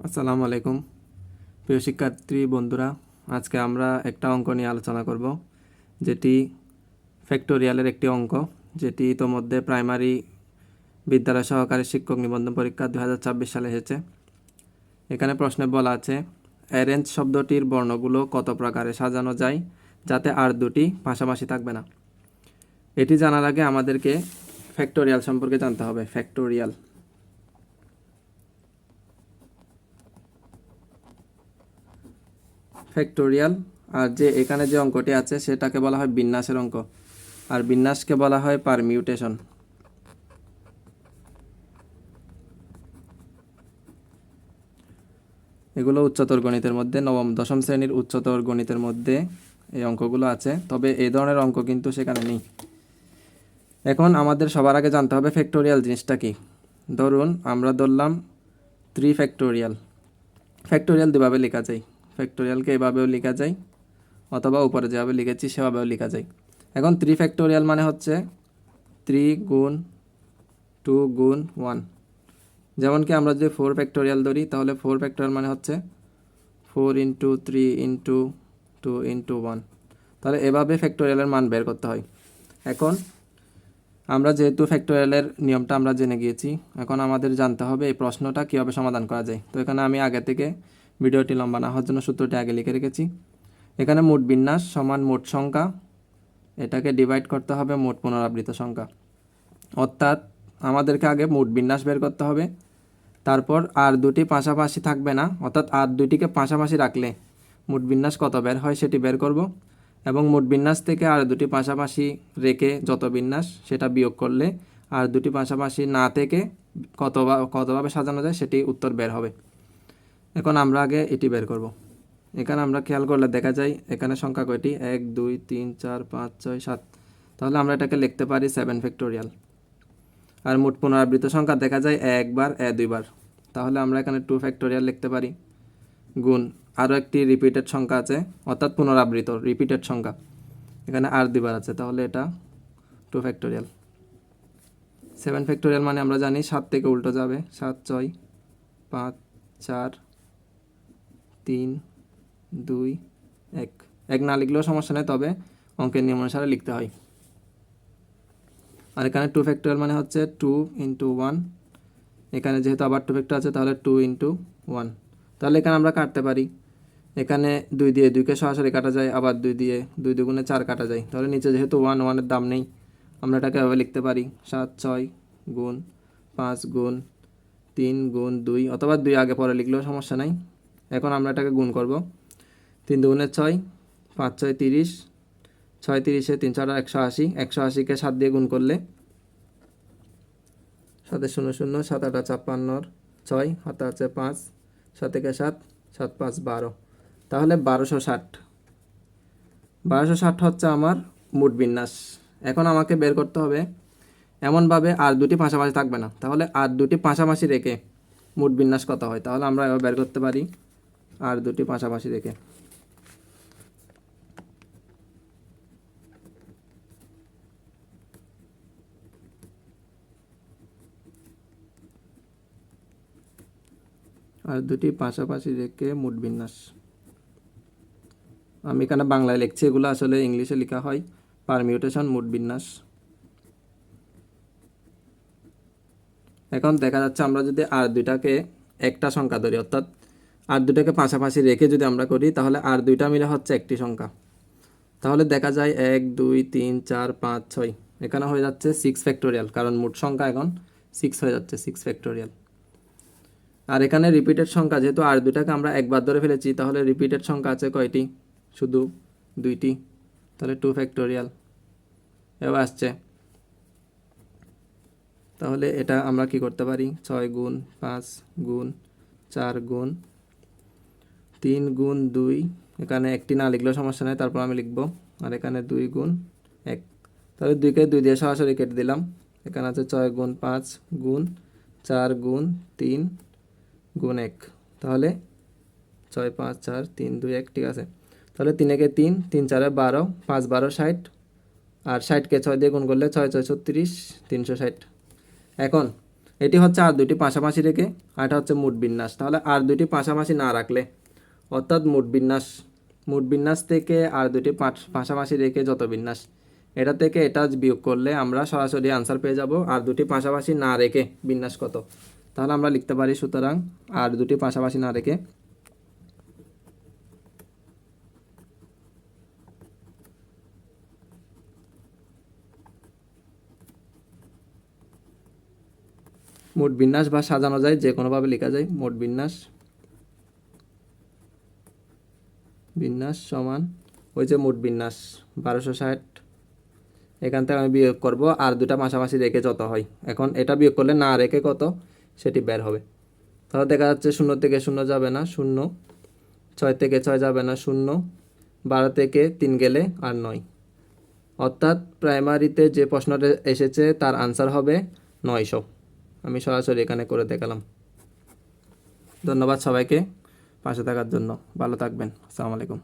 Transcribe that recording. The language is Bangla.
আসসালামু আলাইকুম প্রিয় শিক্ষার্থী বন্ধুরা, আজকে আমরা একটা অঙ্ক নিয়ে আলোচনা করব, যেটি ফ্যাক্টোরিয়ালের একটি অঙ্ক, যেটি ইতোমধ্যে প্রাইমারি বিদ্যালয় সহকারী শিক্ষক নিবন্ধন পরীক্ষা 2026 সালে এসেছে। এখানে প্রশ্নে বলা আছে, অ্যারেঞ্জ শব্দটির বর্ণগুলো কত প্রকারে সাজানো যায় যাতে আর দুটি পাশাপাশি থাকবে না। এটি জানার আগে আমাদেরকে ফ্যাক্টোরিয়াল সম্পর্কে জানতে হবে। ফ্যাক্টোরিয়াল আর যে এখানে যে অঙ্কটি আছে সেটাকে বলা হয় বিন্যাসের অঙ্ক, আর বিন্যাসকে বলা হয় পারমিউটেশন। এগুলো উচ্চতর গণিতের মধ্যে, দশম শ্রেণীর উচ্চতর গণিতের মধ্যে এই অঙ্কগুলো আছে, তবে এই ধরনের অঙ্ক কিন্তু সেখানে নেই। এখন আমাদের সবার আগে জানতে হবে ফ্যাক্টোরিয়াল জিনিসটা কি। ধরুন আমরা ধরলাম 3 ফ্যাক্টোরিয়াল। ফ্যাক্টোরিয়াল দুভাবে লেখা যায়, ফ্যাক্টোরিয়ালকে এভাবেও লেখা যায়, অথবা উপরে যেভাবে লিখেছি সেভাবেও লেখা যায়। এখন 3 ফ্যাক্টোরিয়াল মানে হচ্ছে 3 গুণ 2 গুণ 1। যেমন কি আমরা যদি 4 ফ্যাক্টোরিয়াল ধরি, তাহলে 4 ফ্যাক্টোরিয়াল মানে হচ্ছে 4 ইন্টু 3 ইন্টু 2 ইন্টু 1। তাহলে এভাবে ফ্যাক্টোরিয়ালের মান বের করতে হয়। এখন আমরা যেহেতু ফ্যাক্টোরিয়ালের নিয়মটা আমরা জেনে গিয়েছি, এখন আমাদের জানতে হবে এই প্রশ্নটা কীভাবে সমাধান করা যায়। তো এখানে আমি আগে থেকে ভিডিওটি লম্বা না হওয়ার জন্য সূত্রটি আগে লিখে রেখেছি। এখানে মোট বিন্যাস সমান মোট সংখ্যা, এটাকে ডিভাইড করতে হবে মোট পুনরাবৃত্ত সংখ্যা। অর্থাৎ আমাদেরকে আগে মোট বিন্যাস বের করতে হবে, তারপর আর দুটি পাশাপাশি থাকবে না, অর্থাৎ আর দুটিকে পাশাপাশি রাখলে মোট বিন্যাস কত বের হয় সেটি বের করব, এবং মোট বিন্যাস থেকে আর দুটি পাশাপাশি রেখে যত বিন্যাস সেটা বিয়োগ করলে আর দুটি পাশাপাশি না থেকে কতভাবে সাজানো যায় সেটি উত্তর বের হবে। এখন আমরা আগে এটি বের করব। এখানে আমরা খেয়াল করলে দেখা যায় এখানে সংখ্যা কয়টি, 1 2 3 4 5 6 7। তাহলে আমরা এটাকে লিখতে পারি 7 ফ্যাক্টোরিয়াল। আর মোট পুনরাবৃত্ত সংখ্যা দেখা যায় একবার, 2বার। তাহলে আমরা এখানে 2 ফ্যাক্টোরিয়াল লিখতে পারি, গুণ আরও একটি রিপিটেড সংখ্যা আছে, অর্থাৎ পুনরাবৃত্ত রিপিটেড সংখ্যা এখানে আর 2বার আছে, তাহলে এটা 2 ফ্যাক্টোরিয়াল। 7 ফ্যাক্টোরিয়াল মানে আমরা জানি 7 থেকে উল্টো যাবে, 7 6 5 4 3 2 1। এক না লিখলেও সমস্যা নেই, তবে অঙ্কের নিয়ম অনুসারে লিখতে হয়। আর এখানে 2 ফ্যাক্টোরিয়াল মানে হচ্ছে 2 ইন্টু 1। এখানে যেহেতু আবার 2 ফ্যাক্টর আছে, তাহলে 2 ইন্টু 1। তাহলে এখানে আমরা কাটতে পারি, এখানে 2 দিয়ে 2কে সরাসরি কাটা যায়, আবার 2 দিয়ে 2 দুগুণে 4 কাটা যায়। তাহলে নিচে যেহেতু 1 1-এর দাম নেই, আমরা এটাকে এভাবে লিখতে পারি 7 6 গুণ 5 গুণ 3 গুণ 2, অথবা 2 আগে পরে লিখলেও সমস্যা নাই। এখন আমরা এটাকে গুণ করব, 3 দুগুণে 6, 5 6 30, 6 30-এ 3 4 180, 180-কে 7 দিয়ে গুণ করলে 7 0 0, 7 8 56, 6 হাতে আছে 5, 7 1 7, 7 5 12। তাহলে 1260 হচ্ছে আমার মোট বিন্যাস। এখন আমাকে বের করতে হবে এমনভাবে আর দুটি পাশাপাশি থাকবে না, তাহলে আর দুটি পাশাপাশি রেখে মোট বিন্যাস কত হয়। তাহলে আমরা এবার বের করতে পারি আর দুটি পাশাপাশি রেখে। আর দুটি পাশাপাশি রেখে মোট বিন্যাস, আমি এখানে বাংলায় লিখছি, এগুলো আসলে ইংলিশে লেখা হয় পারমিউটেশন মোট বিন্যাস। এখন দেখা যাচ্ছে আমরা যদি আর দুইটাকে একটা সংখ্যা ধরি, অর্থাৎ আর দুটাকে পাশাপাশি রেখে যদি আমরা করি, তাহলে আর দুইটা মিলে হচ্ছে একটি সংখ্যা। তাহলে দেখা যায় 1 2 3 4 5 6, এখানে হয়ে যাচ্ছে 6 ফ্যাক্টোরিয়াল, কারণ মোট সংখ্যা এখন 6 হয়ে যাচ্ছে, 6 ফ্যাক্টোরিয়াল। আর এখানে রিপিটেড সংখ্যা, যেহেতু আর দুটাকে আমরা একবার ধরে ফেলেছি, তাহলে রিপিটেড সংখ্যা আছে কয়টি, শুধু 2টি, তাহলে 2 ফ্যাক্টোরিয়াল এবার আসছে। তাহলে এটা আমরা কি করতে পারি, 6 গুণ 5 গুণ 4 গুণ 3 গুণ 2, এখানে একটি না লিখলেও সমস্যা নেই, তারপর আমি লিখব, আর এখানে 2 গুণ 1। তাহলে 2কে 2 দিয়ে সরাসরি কেটে দিলাম। এখানে আছে 6 গুণ 5 গুণ 4 গুণ 3 গুণ 1। তাহলে 6 5 4 3 2 1, ঠিক আছে। তাহলে 3 একে 3, 3 4 12, 5 12 60, আর 60-কে 6 দিয়ে গুণ করলে 6 6 36, 360। এখন এটি হচ্ছে আর দুটি পাশাপাশি রেখে, আর এটা হচ্ছে মোট বিন্যাস। তাহলে আর দুটি পাশাপাশি না রাখলে, অর্থাৎ মোট বিন্যাস থেকে আর দুটি পাশাপাশি রেখে যত বিন্যাস, এটা থেকে এটা বিয়োগ করলে আমরা সরাসরি আনসার পেয়ে যাব আর দুটি পাশাপাশি না রেখে বিন্যাস কত। তাহলে আমরা লিখতে পারি, সুতরাং আর দুটি পাশাপাশি না রেখে মোট বিন্যাস, বা সাজানো যায় যে কোনোভাবে লেখা যায়, মোট বিন্যাস সমান ওই যে মোট বিন্যাস 1260, এখান থেকে আমি বিয়োগ করব আর দুটা পাশাপাশি রেখে যত হয়। এখন এটা বিয়োগ করলে না রেখে কত সেটি বের হবে। তাহলে দেখা যাচ্ছে 0 থেকে 0 যাবে না 0, 6 থেকে 6 যাবে না 0, 12 থেকে 3 গেলে আর 9। অর্থাৎ প্রাইমারিতে যে প্রশ্নটা এসেছে তার আনসার হবে 900। আমি সরাসরি এখানে করে দেখালাম। ধন্যবাদ সবাইকে পাশে থাকার জন্য। ভালো থাকবেন। আসসালামু আলাইকুম।